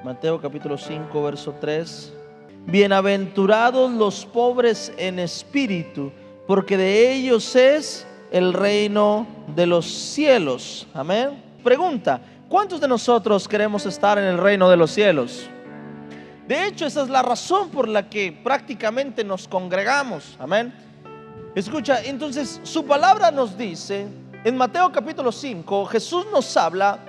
Mateo capítulo 5, verso 3. Bienaventurados los pobres en espíritu, porque de ellos es el reino de los cielos. Amén. Pregunta: ¿cuántos de nosotros queremos estar en el reino de los cielos? De hecho, esa es la razón por la que prácticamente nos congregamos. Amén. Escucha, entonces su palabra nos dice en Mateo capítulo 5, Jesús nos habla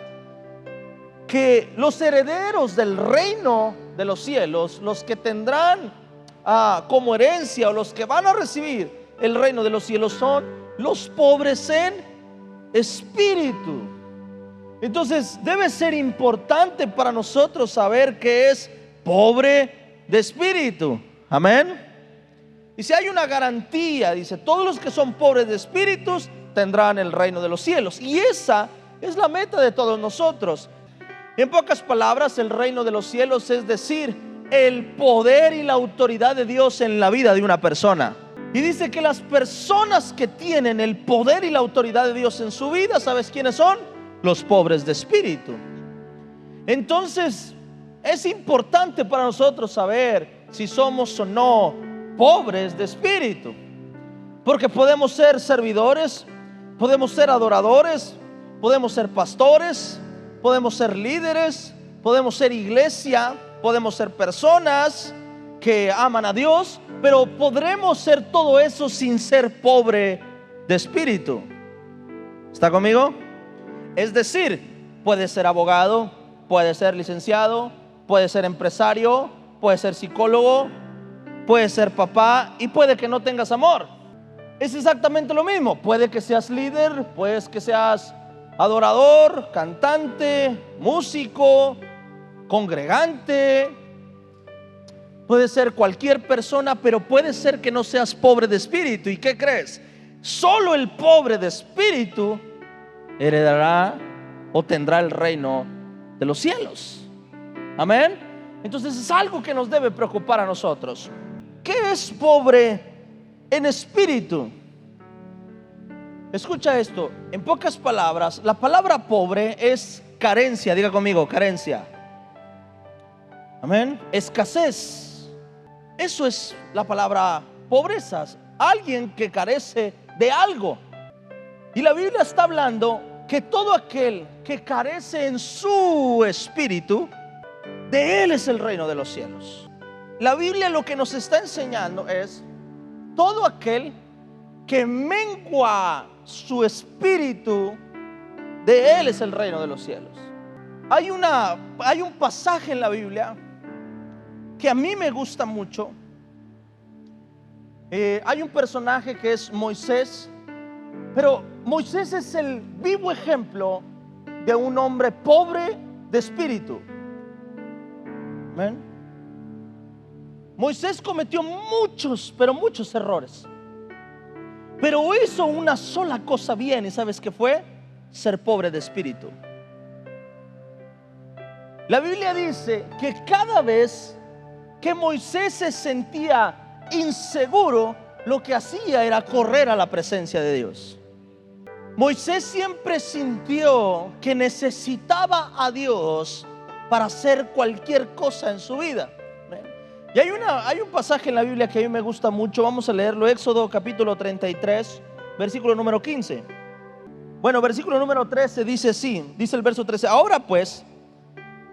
que los herederos del reino de los cielos, los que tendrán como herencia, o los que van a recibir el reino de los cielos, son los pobres en espíritu. Entonces debe ser importante para nosotros saber que es pobre de espíritu. Amén. Y si hay una garantía, dice: todos los que son pobres de espíritus tendrán el reino de los cielos. Y esa es la meta de todos nosotros. En pocas palabras, el reino de los cielos es decir, el poder y la autoridad de Dios en la vida de una persona. Y dice que las personas que tienen el poder y la autoridad de Dios en su vida, ¿sabes quiénes son? Los pobres de espíritu. Entonces es importante para nosotros saber si somos o no pobres de espíritu, porque podemos ser servidores, podemos ser adoradores, podemos ser pastores, podemos ser líderes, podemos ser iglesia, podemos ser personas que aman a Dios, pero podremos ser todo eso sin ser pobre de espíritu. ¿Está conmigo? Es decir, puede ser abogado, puede ser licenciado, puede ser empresario, puede ser psicólogo, puede ser papá, y puede que no tengas amor. Es exactamente lo mismo. Puede que seas líder, puede que seas adorador, cantante, músico, congregante, puede ser cualquier persona, pero puede ser que no seas pobre de espíritu. ¿Y qué crees? Solo el pobre de espíritu heredará o tendrá el reino de los cielos. Amén. Entonces es algo que nos debe preocupar a nosotros. ¿Qué es pobre en espíritu? Escucha esto, en pocas palabras, la palabra pobre es carencia. Diga conmigo, carencia. Amén. Escasez. Eso es la palabra pobreza. Alguien que carece de algo. Y la Biblia está hablando que todo aquel que carece en su espíritu, de él es el reino de los cielos. La Biblia lo que nos está enseñando es: todo aquel que mengua su espíritu, de él es el reino de los cielos. Hay un pasaje en la Biblia que a mí me gusta mucho. Hay un personaje que es Moisés, pero Moisés es el vivo ejemplo de un hombre pobre de espíritu. ¿Ven? Moisés cometió muchos, pero muchos errores, pero hizo una sola cosa bien. ¿Y sabes qué fue? Ser pobre de espíritu. La Biblia dice que cada vez que Moisés se sentía inseguro, lo que hacía era correr a la presencia de Dios. Moisés siempre sintió que necesitaba a Dios para hacer cualquier cosa en su vida. Y hay un pasaje en la Biblia que a mí me gusta mucho. Vamos a leerlo. Éxodo capítulo 33, versículo número 15. Bueno, versículo número 13 dice así. Dice el verso 13: ahora pues,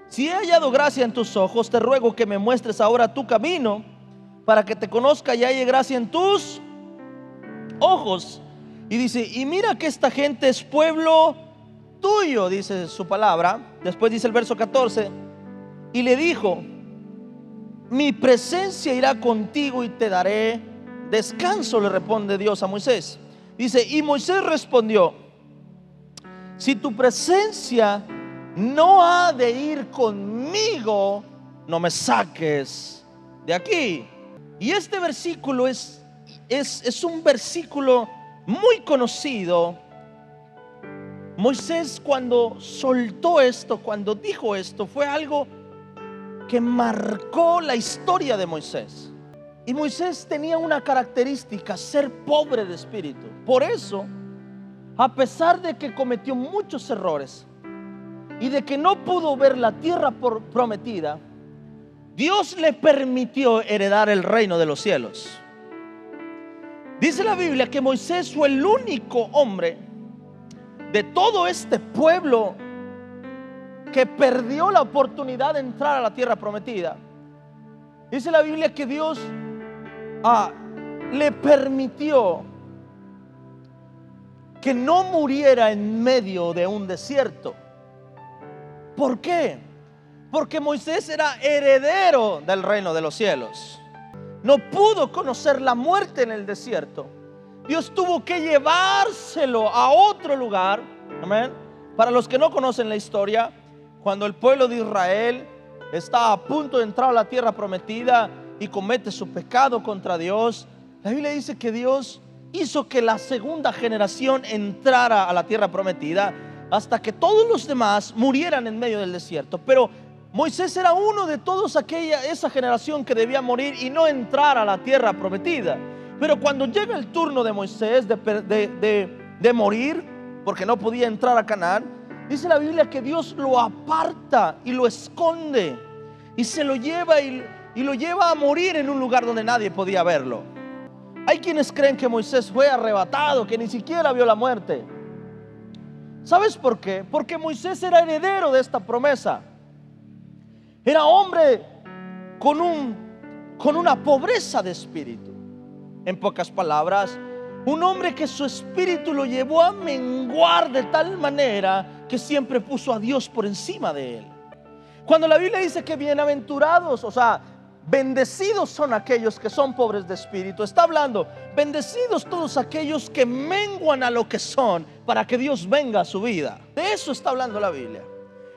si he hallado gracia en tus ojos, te ruego que me muestres ahora tu camino, para que te conozca y halle gracia en tus ojos. Y dice: y mira que esta gente es pueblo tuyo, dice su palabra. Después dice el verso 14: y le dijo: mi presencia irá contigo y te daré descanso, le responde Dios a Moisés. Dice: y Moisés respondió: si tu presencia no ha de ir conmigo, no me saques de aquí. Y este versículo es un versículo muy conocido. Moisés, cuando soltó esto, cuando dijo esto, fue algo que marcó la historia de Moisés. Y Moisés tenía una característica: ser pobre de espíritu. Por eso, a pesar de que cometió muchos errores, y de que no pudo ver la tierra prometida, Dios le permitió heredar el reino de los cielos. Dice la Biblia que Moisés fue el único hombre de todo este pueblo que perdió la oportunidad de entrar a la tierra prometida. Dice la Biblia que Dios le permitió que no muriera en medio de un desierto. ¿Por qué? Porque Moisés era heredero del reino de los cielos. No pudo conocer la muerte en el desierto. Dios tuvo que llevárselo a otro lugar. Amén. Para los que no conocen la historia, cuando el pueblo de Israel está a punto de entrar a la tierra prometida y comete su pecado contra Dios, la Biblia dice que Dios hizo que la segunda generación entrara a la tierra prometida hasta que todos los demás murieran en medio del desierto. Pero Moisés era uno de todos esa generación que debía morir y no entrar a la tierra prometida. Pero cuando llega el turno de Moisés de morir, porque no podía entrar a Canaán, dice la Biblia que Dios lo aparta y lo esconde y se lo lleva y lo lleva a morir en un lugar donde nadie podía verlo. Hay quienes creen que Moisés fue arrebatado, que ni siquiera vio la muerte. ¿Sabes por qué? Porque Moisés era heredero de esta promesa. Era hombre con una pobreza de espíritu. En pocas palabras, un hombre que su espíritu lo llevó a menguar de tal manera que siempre puso a Dios por encima de él. Cuando la Biblia dice que bienaventurados, o sea, bendecidos son aquellos que son pobres de espíritu, está hablando, bendecidos todos aquellos que menguan a lo que son para que Dios venga a su vida. De eso está hablando la Biblia.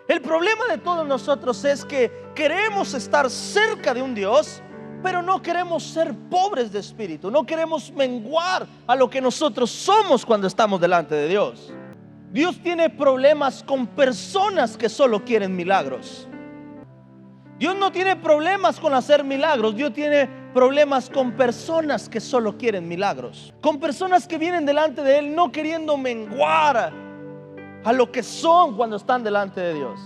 El problema de todos nosotros es que queremos estar cerca de un Dios, pero no queremos ser pobres de espíritu. No queremos menguar a lo que nosotros somos cuando estamos delante de Dios. Dios tiene problemas con personas que solo quieren milagros. Dios no tiene problemas con hacer milagros. Dios tiene problemas con personas que solo quieren milagros. Con personas que vienen delante de Él no queriendo menguar a lo que son cuando están delante de Dios.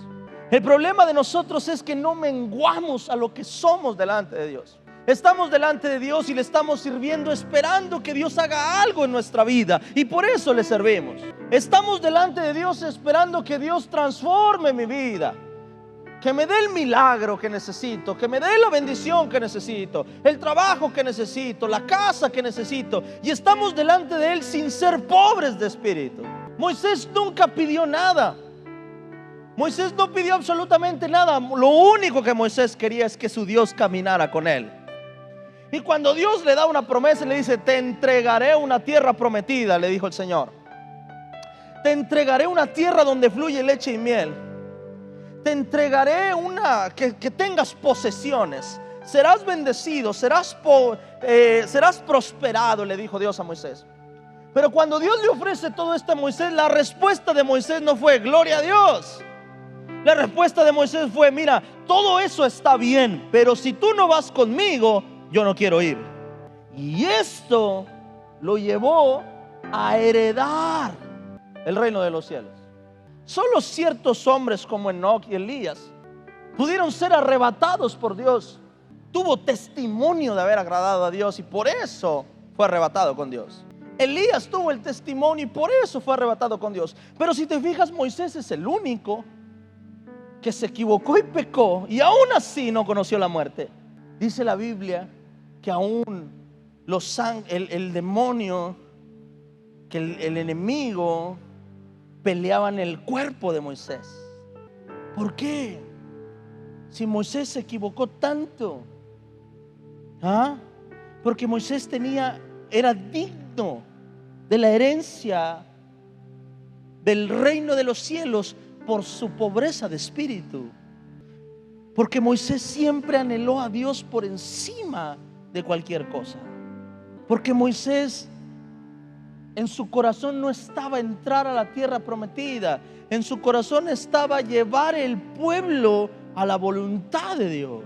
El problema de nosotros es que no menguamos a lo que somos delante de Dios. Estamos delante de Dios y le estamos sirviendo esperando que Dios haga algo en nuestra vida, y por eso le servimos. Estamos delante de Dios esperando que Dios transforme mi vida, que me dé el milagro que necesito, que me dé la bendición que necesito, el trabajo que necesito, la casa que necesito, y estamos delante de Él sin ser pobres de espíritu. Moisés nunca pidió nada. Moisés no pidió absolutamente nada. Lo único que Moisés quería es que su Dios caminara con él. Y cuando Dios le da una promesa, le dice: te entregaré una tierra prometida, le dijo el Señor. Te entregaré una tierra donde fluye leche y miel. Te entregaré que tengas posesiones. Serás bendecido, serás prosperado, le dijo Dios a Moisés. Pero cuando Dios le ofrece todo esto a Moisés, la respuesta de Moisés no fue gloria a Dios. La respuesta de Moisés fue: mira, todo eso está bien, pero si tú no vas conmigo, yo no quiero ir. Y esto lo llevó a heredar el reino de los cielos. Solo ciertos hombres como Enoc y Elías pudieron ser arrebatados por Dios. Tuvo testimonio de haber agradado a Dios y por eso fue arrebatado con Dios. Elías tuvo el testimonio y por eso fue arrebatado con Dios. Pero si te fijas, Moisés es el único que se equivocó y pecó y aún así no conoció la muerte. Dice la Biblia que aún el demonio, que el enemigo peleaba en el cuerpo de Moisés. ¿Por qué? Si Moisés se equivocó tanto, porque Moisés era digno de la herencia del reino de los cielos por su pobreza de espíritu. Porque Moisés siempre anheló a Dios por encima de cualquier cosa. Porque Moisés en su corazón no estaba entrar a la tierra prometida. En su corazón estaba llevar el pueblo a la voluntad de Dios.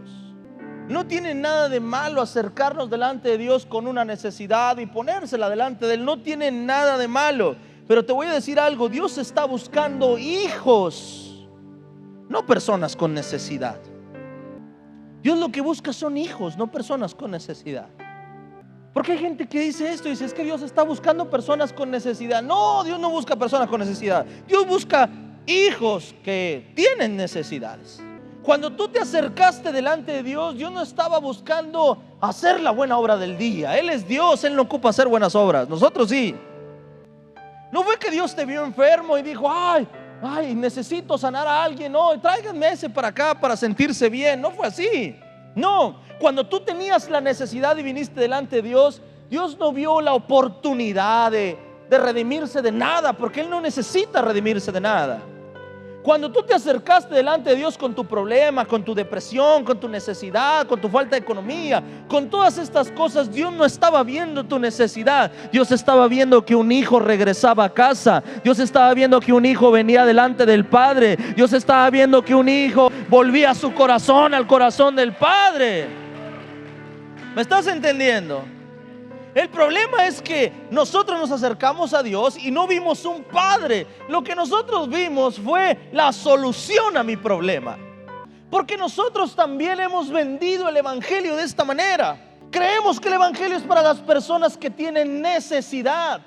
No tiene nada de malo acercarnos delante de Dios con una necesidad y ponérsela delante de Él. No tiene nada de malo. Pero te voy a decir algo: Dios está buscando hijos no personas con necesidad. Dios lo que busca son hijos, no personas con necesidad. Porque hay gente que dice esto, dice, es que Dios está buscando personas con necesidad. No, Dios no busca personas con necesidad. Dios busca hijos que tienen necesidades. Cuando tú te acercaste delante de Dios, Dios no estaba buscando hacer la buena obra del día. Él es Dios, Él no ocupa hacer buenas obras. Nosotros sí. No fue que Dios te vio enfermo y dijo, ay, necesito sanar a alguien. No, tráiganme ese para acá para sentirse bien. No fue así. No, cuando tú tenías la necesidad y viniste delante de Dios, Dios no vio la oportunidad de redimirse de nada, porque Él no necesita redimirse de nada. Cuando tú te acercaste delante de Dios con tu problema, con tu depresión, con tu necesidad, con tu falta de economía, con todas estas cosas, Dios no estaba viendo tu necesidad. Dios estaba viendo que un hijo regresaba a casa. Dios estaba viendo que un hijo venía delante del Padre. Dios estaba viendo que un hijo volvía su corazón al corazón del Padre. ¿Me estás entendiendo? El problema es que nosotros nos acercamos a Dios y no vimos un padre. Lo que nosotros vimos fue la solución a mi problema. Porque nosotros también hemos vendido el evangelio de esta manera. Creemos que el evangelio es para las personas que tienen necesidad.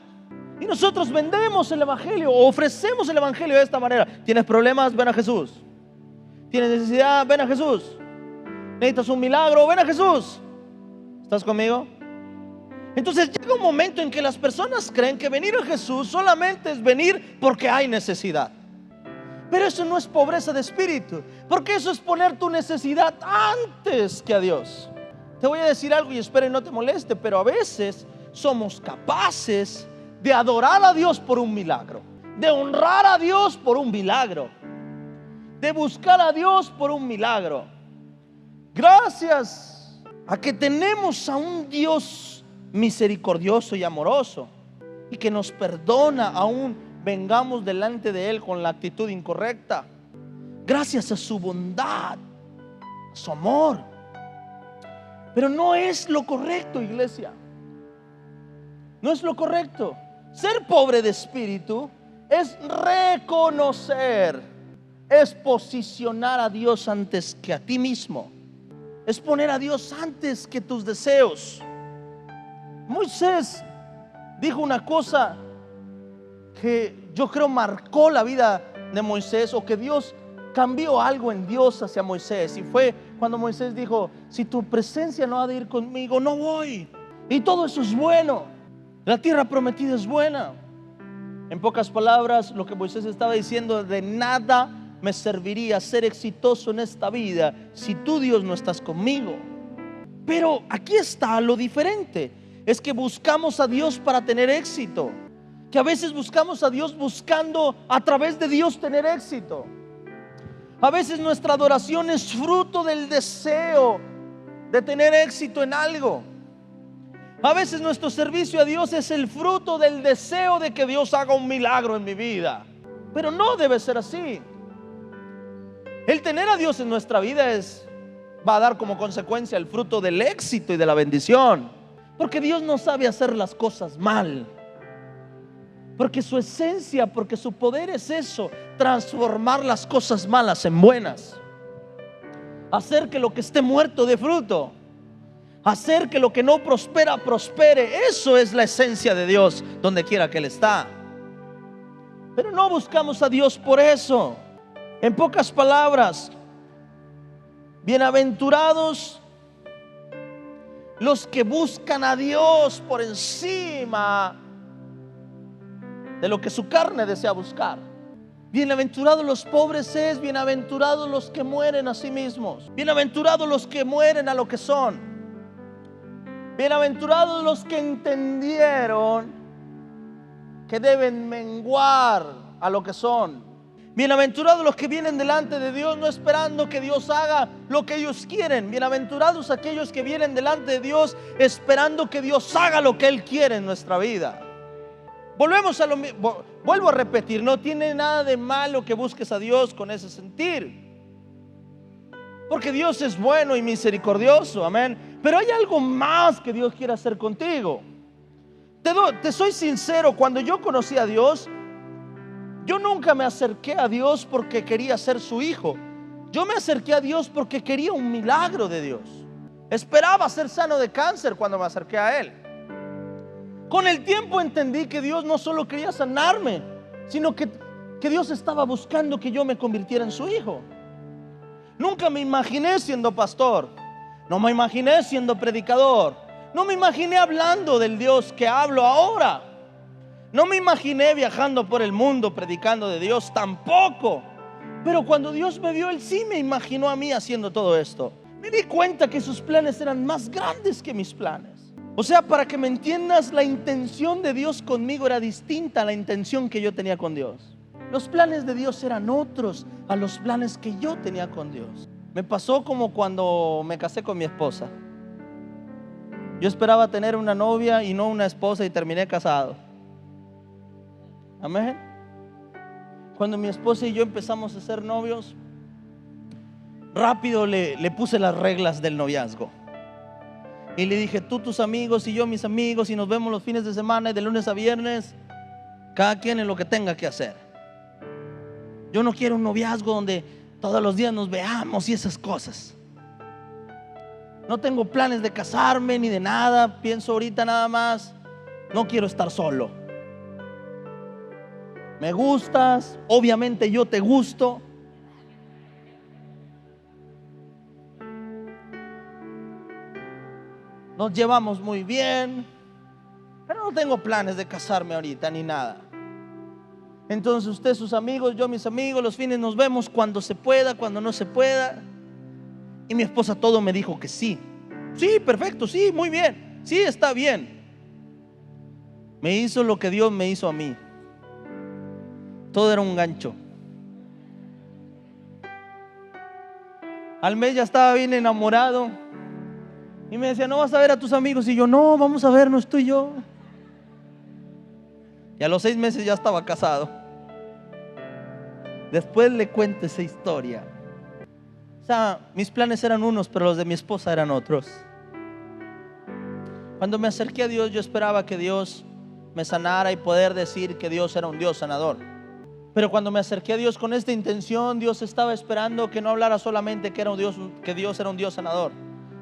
Y nosotros vendemos el evangelio, o ofrecemos el evangelio de esta manera. ¿Tienes problemas? Ven a Jesús. ¿Tienes necesidad? Ven a Jesús. ¿Necesitas un milagro? Ven a Jesús. ¿Estás conmigo? Entonces llega un momento en que las personas creen que venir a Jesús solamente es venir porque hay necesidad. Pero eso no es pobreza de espíritu, porque eso es poner tu necesidad antes que a Dios. Te voy a decir algo y espero y no te moleste, pero a veces somos capaces de adorar a Dios por un milagro, de honrar a Dios por un milagro, de buscar a Dios por un milagro. Gracias a que tenemos a un Dios misericordioso y amoroso, y que nos perdona aún vengamos delante de Él con la actitud incorrecta. Gracias a su bondad, a su amor. Pero no es lo correcto, iglesia. No es lo correcto. Ser pobre de espíritu es reconocer, es posicionar a Dios antes que a ti mismo, es poner a Dios antes que tus deseos. Moisés dijo una cosa que yo creo marcó la vida de Moisés, o que Dios cambió algo en Dios hacia Moisés, y fue cuando Moisés dijo: si tu presencia no ha de ir conmigo, no voy. Y todo eso es bueno, la tierra prometida es buena. En pocas palabras, lo que Moisés estaba diciendo: de nada me serviría ser exitoso en esta vida si tú, Dios, no estás conmigo. Pero aquí está lo diferente. Es que buscamos a Dios para tener éxito. Que a veces buscamos a Dios buscando a través de Dios tener éxito. A veces nuestra adoración es fruto del deseo de tener éxito en algo. A veces nuestro servicio a Dios es el fruto del deseo de que Dios haga un milagro en mi vida. Pero no debe ser así. El tener a Dios en nuestra vida va a dar como consecuencia el fruto del éxito y de la bendición. Porque Dios no sabe hacer las cosas mal. Porque su esencia, porque su poder es eso: transformar las cosas malas en buenas. Hacer que lo que esté muerto dé fruto. Hacer que lo que no prospera, prospere. Eso es la esencia de Dios, donde quiera que Él está. Pero no buscamos a Dios por eso. En pocas palabras, bienaventurados los que buscan a Dios por encima de lo que su carne desea buscar. Bienaventurados los pobres es, bienaventurados los que mueren a sí mismos, bienaventurados los que mueren a lo que son, bienaventurados los que entendieron que deben menguar a lo que son. Bienaventurados los que vienen delante de Dios no esperando que Dios haga lo que ellos quieren. Bienaventurados aquellos que vienen delante de Dios esperando que Dios haga lo que Él quiere en nuestra vida. Vuelvo a repetir, no tiene nada de malo que busques a Dios con ese sentir, porque Dios es bueno y misericordioso, amén. Pero hay algo más que Dios quiere hacer contigo. Te soy sincero, cuando yo conocí a Dios, yo nunca me acerqué a Dios porque quería ser su hijo. Yo me acerqué a Dios porque quería un milagro de Dios. Esperaba ser sano de cáncer cuando me acerqué a Él. Con el tiempo entendí que Dios no solo quería sanarme, sino que Dios estaba buscando que yo me convirtiera en su hijo. Nunca me imaginé siendo pastor, no me imaginé siendo predicador, no me imaginé hablando del Dios que hablo ahora, no me imaginé viajando por el mundo predicando de Dios tampoco. Pero cuando Dios me vio, Él sí me imaginó a mí haciendo todo esto. Me di cuenta que sus planes eran más grandes que mis planes. O sea, para que me entiendas, la intención de Dios conmigo era distinta a la intención que yo tenía con Dios. Los planes de Dios eran otros a los planes que yo tenía con Dios. Me pasó como cuando me casé con mi esposa. Yo esperaba tener una novia y no una esposa y terminé casado. Amén. Cuando mi esposa y yo empezamos a ser novios, rápido le puse las reglas del noviazgo. Y le dije, tú tus amigos y yo mis amigos, y nos vemos los fines de semana y de lunes a viernes, cada quien en lo que tenga que hacer. Yo no quiero un noviazgo donde todos los días nos veamos y esas cosas. No tengo planes de casarme ni de nada. Pienso ahorita nada más, no quiero estar solo. Me gustas, obviamente yo te gusto. Nos llevamos muy bien, pero no tengo planes de casarme ahorita ni nada. Entonces usted sus amigos, yo mis amigos, los fines nos vemos cuando se pueda, cuando no se pueda. Y mi esposa todo me dijo que sí. Sí, perfecto, sí, muy bien. Sí, está bien. Me hizo lo que Dios me hizo a mí. Todo era un gancho. Al mes ya estaba bien enamorado. Y me decía, ¿no vas a ver a tus amigos? Y yo, no, vamos a vernos tú y yo. Y a los 6 meses ya estaba casado. Después le cuento esa historia. O sea, mis planes eran unos, pero los de mi esposa eran otros. Cuando me acerqué a Dios, yo esperaba que Dios me sanara y poder decir que Dios era un Dios sanador. Pero cuando me acerqué a Dios con esta intención, Dios estaba esperando que no hablara solamente que Dios era un Dios sanador,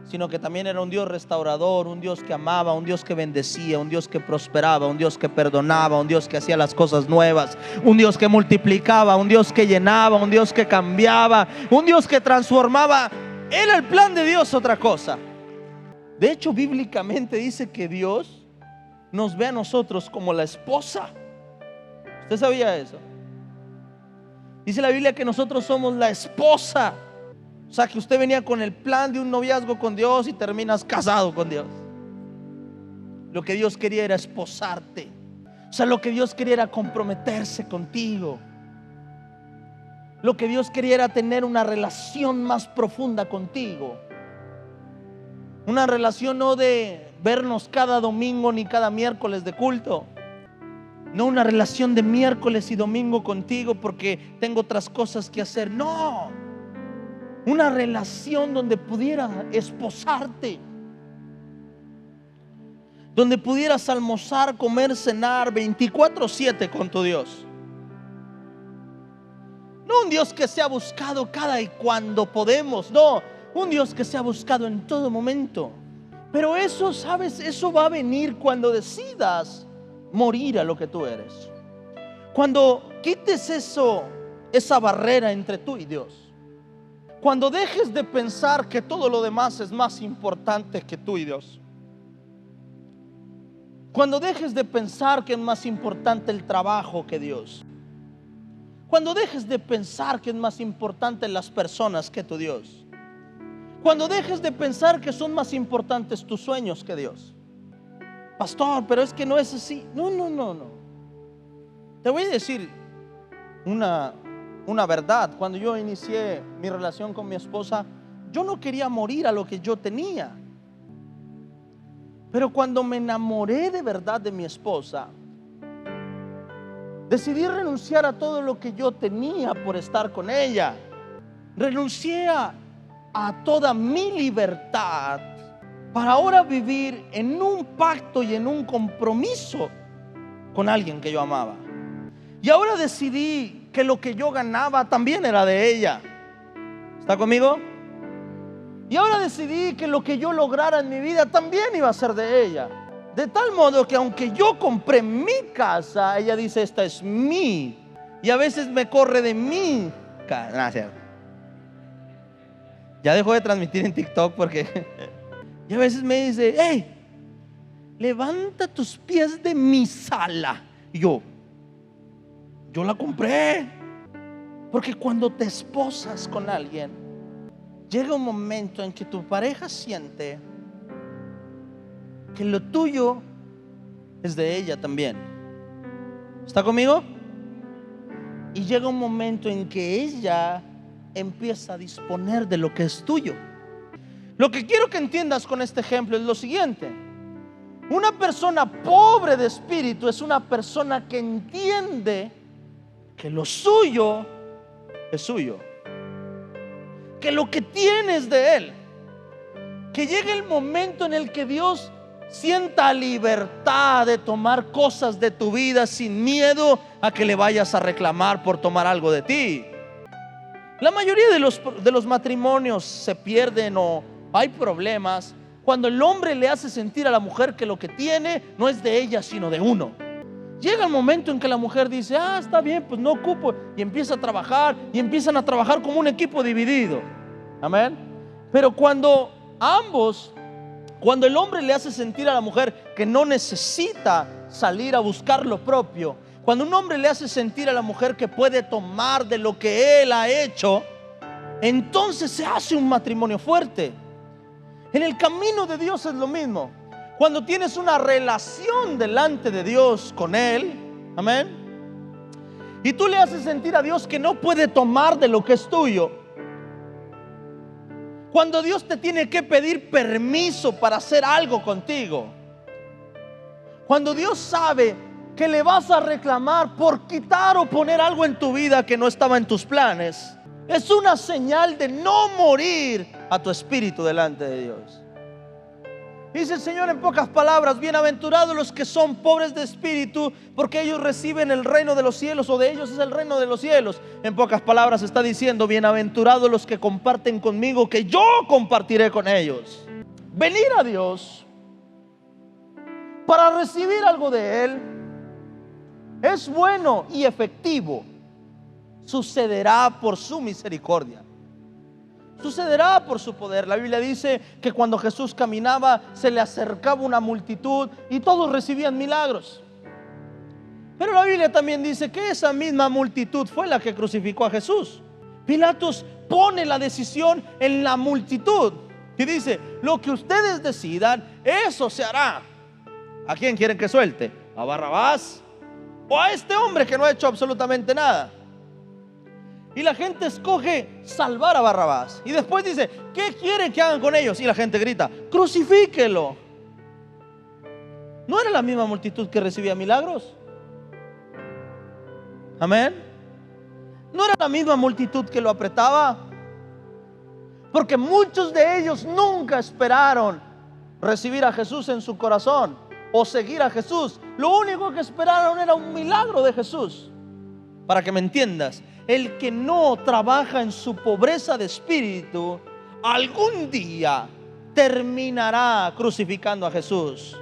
sino que también era un Dios restaurador, un Dios que amaba, un Dios que bendecía, un Dios que prosperaba, un Dios que perdonaba, un Dios que hacía las cosas nuevas, un Dios que multiplicaba, un Dios que llenaba, un Dios que cambiaba, un Dios que transformaba. Era el plan de Dios otra cosa. De hecho, bíblicamente dice que Dios nos ve a nosotros como la esposa. ¿Usted sabía eso? Dice la Biblia que nosotros somos la esposa. O sea, que usted venía con el plan de un noviazgo con Dios y terminas casado con Dios. Lo que Dios quería era esposarte. O sea, lo que Dios quería era comprometerse contigo. Lo que Dios quería era tener una relación más profunda contigo. Una relación no de vernos cada domingo ni cada miércoles de culto. No una relación de miércoles y domingo contigo porque tengo otras cosas que hacer. No. Una relación donde pudiera esposarte, donde pudieras almorzar, comer, cenar 24/7 con tu Dios. No un Dios que sea buscado cada y cuando podemos, no, un Dios que sea buscado en todo momento. Pero eso, ¿sabes? Eso va a venir cuando decidas morir a lo que tú eres. Cuando quites esa barrera entre tú y Dios. Cuando dejes de pensar que todo lo demás es más importante que tú y Dios. Cuando dejes de pensar que es más importante el trabajo que Dios. Cuando dejes de pensar que es más importante las personas que tu Dios. Cuando dejes de pensar que son más importantes tus sueños que Dios. Pastor, pero es que no es así. No. Te voy a decir una verdad. Cuando yo inicié mi relación con mi esposa, yo no quería morir a lo que yo tenía. Pero cuando me enamoré de verdad de mi esposa, decidí renunciar a todo lo que yo tenía por estar con ella. Renuncié a toda mi libertad para ahora vivir en un pacto y en un compromiso con alguien que yo amaba. Y ahora decidí que lo que yo ganaba también era de ella. ¿Está conmigo? Y ahora decidí que lo que yo lograra en mi vida también iba a ser de ella. De tal modo que aunque yo compré mi casa, ella dice, esta es mi. Y a veces me corre de mi casa. Ya dejó de transmitir en TikTok porque... Y a veces me dice, hey, levanta tus pies de mi sala. Y yo la compré. Porque cuando te esposas con alguien, llega un momento en que tu pareja siente que lo tuyo es de ella también. ¿Está conmigo? Y llega un momento en que ella empieza a disponer de lo que es tuyo. Lo que quiero que entiendas con este ejemplo es lo siguiente: una persona pobre de espíritu es una persona que entiende que lo suyo es suyo, que lo que tiene es de Él, que llegue el momento en el que Dios sienta libertad de tomar cosas de tu vida sin miedo a que le vayas a reclamar por tomar algo de ti. La mayoría de los matrimonios se pierden o hay problemas cuando el hombre le hace sentir a la mujer que lo que tiene no es de ella sino de uno. Llega el momento en que la mujer dice, está bien, pues no ocupo, y empieza a trabajar, y empiezan a trabajar como un equipo dividido. Amén. Pero cuando el hombre le hace sentir a la mujer que no necesita salir a buscar lo propio, cuando un hombre le hace sentir a la mujer que puede tomar de lo que él ha hecho, entonces se hace un matrimonio fuerte. En el camino de Dios es lo mismo. Cuando tienes una relación delante de Dios con Él, amén, y tú le haces sentir a Dios que no puede tomar de lo que es tuyo, cuando Dios te tiene que pedir permiso para hacer algo contigo, cuando Dios sabe que le vas a reclamar por quitar o poner algo en tu vida que no estaba en tus planes, es una señal de no morir a tu espíritu delante de Dios. Dice el Señor en pocas palabras, bienaventurados los que son pobres de espíritu, porque ellos reciben el reino de los cielos, o de ellos es el reino de los cielos. En pocas palabras está diciendo, bienaventurados los que comparten conmigo, que yo compartiré con ellos. Venir a Dios para recibir algo de Él es bueno y efectivo. Sucederá por su misericordia, sucederá por su poder. La Biblia dice que cuando Jesús caminaba se le acercaba una multitud y todos recibían milagros. Pero la Biblia también dice que esa misma multitud fue la que crucificó a Jesús. Pilatos pone la decisión en la multitud y dice, lo que ustedes decidan, eso se hará. ¿A quién quieren que suelte? ¿A Barrabás o a este hombre que no ha hecho absolutamente nada? Y la gente escoge salvar a Barrabás. Y después dice, ¿qué quieren que hagan con ellos? Y la gente grita, crucifíquelo. ¿No era la misma multitud que recibía milagros? Amén. ¿No era la misma multitud que lo apretaba? Porque muchos de ellos nunca esperaron recibir a Jesús en su corazón o seguir a Jesús. Lo único que esperaron era un milagro de Jesús. Para que me entiendas, el que no trabaja en su pobreza de espíritu, algún día terminará crucificando a Jesús.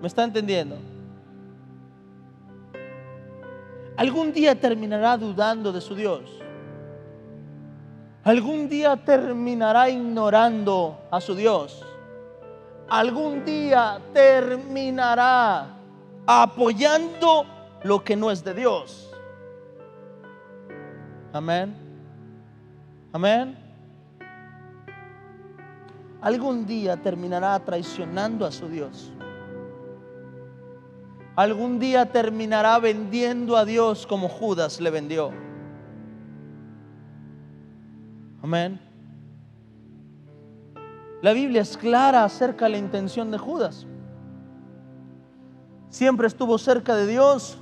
¿Me está entendiendo? Algún día terminará dudando de su Dios. Algún día terminará ignorando a su Dios. Algún día terminará apoyando lo que no es de Dios. Amén. Amén. Algún día terminará traicionando a su Dios. Algún día terminará vendiendo a Dios como Judas le vendió. Amén. La Biblia es clara acerca de la intención de Judas. Siempre estuvo cerca de Dios,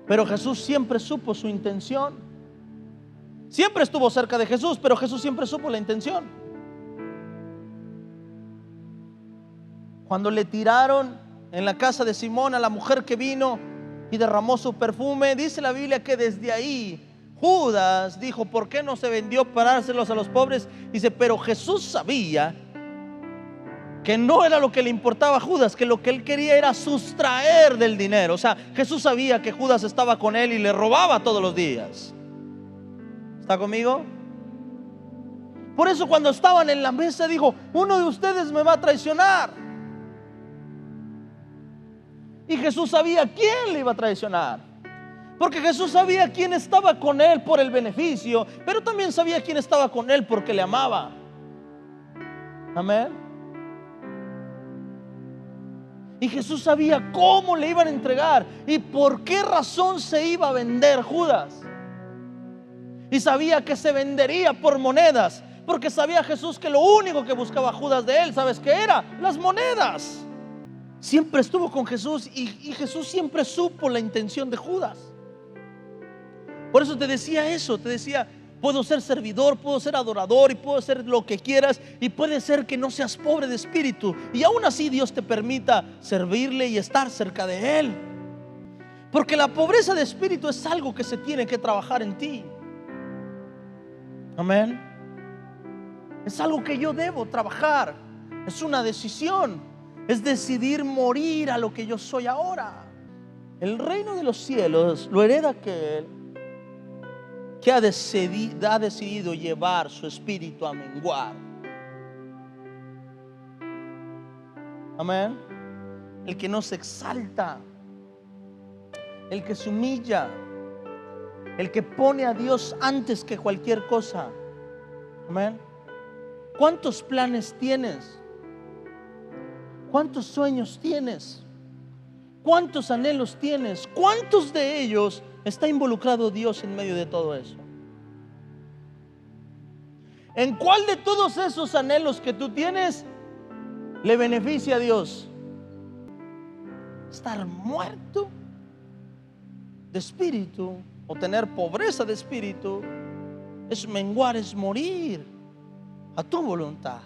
pero Jesús siempre supo su intención. Siempre estuvo cerca de Jesús, pero Jesús siempre supo la intención. Cuando le tiraron en la casa de Simón a la mujer que vino y derramó su perfume. Dice la Biblia que desde ahí Judas dijo: ¿por qué no se vendió para dárselos a los pobres? Dice, pero Jesús sabía que no era lo que le importaba a Judas, que lo que él quería era sustraer del dinero. O sea, Jesús sabía que Judas estaba con él y le robaba todos los días. ¿Está conmigo? Por eso cuando estaban en la mesa dijo: uno de ustedes me va a traicionar. Y Jesús sabía quién le iba a traicionar, porque Jesús sabía quién estaba con él por el beneficio, pero también sabía quién estaba con él porque le amaba. Amén. Y Jesús sabía cómo le iban a entregar y por qué razón se iba a vender Judas. Y sabía que se vendería por monedas, porque sabía Jesús que lo único que buscaba Judas de él, ¿sabes qué era? Las monedas. Siempre estuvo con Jesús y Jesús siempre supo la intención de Judas. Por eso te decía eso, te decía: puedo ser servidor, puedo ser adorador y puedo ser lo que quieras, y puede ser que no seas pobre de espíritu y aún así Dios te permita servirle y estar cerca de Él, porque la pobreza de espíritu es algo que se tiene que trabajar en ti. Amén. Es algo que yo debo trabajar. Es una decisión. Es decidir morir a lo que yo soy ahora. El reino de los cielos lo hereda aquel que ha decidido llevar su espíritu a menguar. Amén. El que no se exalta, el que se humilla, el que pone a Dios antes que cualquier cosa. Amén. ¿Cuántos planes tienes? ¿Cuántos sueños tienes? ¿Cuántos anhelos tienes? ¿Cuántos de ellos está involucrado Dios en medio de todo eso? ¿En cuál de todos esos anhelos que tú tienes le beneficia a Dios? Estar muerto de espíritu o tener pobreza de espíritu es menguar, es morir a tu voluntad.